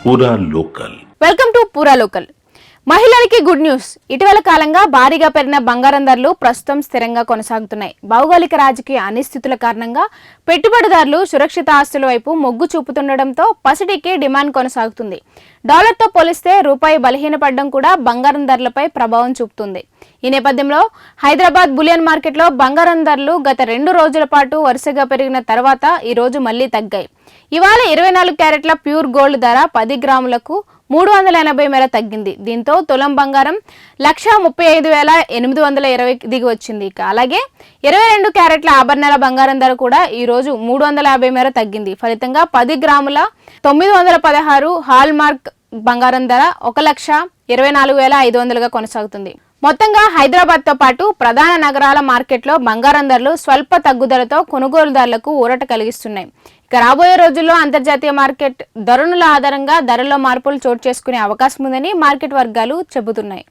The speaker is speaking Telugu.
పూరా లోకల్. వెల్కమ్ టు పూరా లోకల్. మహిళలకి గుడ్ న్యూస్. ఇటీవల కాలంగా భారీగా పెరిగిన బంగారం ధరలు ప్రస్తుతం స్థిరంగా కొనసాగుతున్నాయి. భౌగోళిక రాజకీయ అనిశ్చితుల కారణంగా పెట్టుబడిదారులు సురక్షిత ఆస్తుల వైపు మొగ్గు చూపుతుండటంతో పసిడికి డిమాండ్ కొనసాగుతుంది. డాలర్తో పోలిస్తే రూపాయి బలహీనపడడం కూడా బంగారం ధరలపై ప్రభావం చూపుతుంది. ఈ నేపథ్యంలో హైదరాబాద్ బులియన్ మార్కెట్లో బంగారం ధరలు గత 2 రోజుల పాటు వరుసగా పెరిగిన తర్వాత ఈ రోజు మళ్లీ తగ్గాయి. ఇవాళ 24 క్యారెట్ల ప్యూర్ గోల్డ్ ధర 10 గ్రాములకు 380 మేర తగ్గింది. దీంతో తులం బంగారం 1,35,820 దిగి వచ్చింది. అలాగే 22 క్యారెట్ల ఆభరణాల బంగారం ధర కూడా ఈ రోజు 350 మేర తగ్గింది. ఫలితంగా 10 గ్రాముల 916 హాల్ మార్క్ బంగారం ధర 1,24,500గా కొనసాగుతుంది. మొత్తంగా హైదరాబాద్ తో పాటు ప్రధాన నగరాల మార్కెట్లో బంగారం ధరలు స్వల్ప తగ్గుదలతో కొనుగోలుదారులకు ఊరట కలిగిస్తున్నాయి. ఇక రాబోయే రోజుల్లో అంతర్జాతీయ మార్కెట్ ధరల ఆధారంగా ధరల్లో మార్పులు చోటు చేసుకునే అవకాశం ఉందని మార్కెట్ వర్గాలు చెబుతున్నాయి.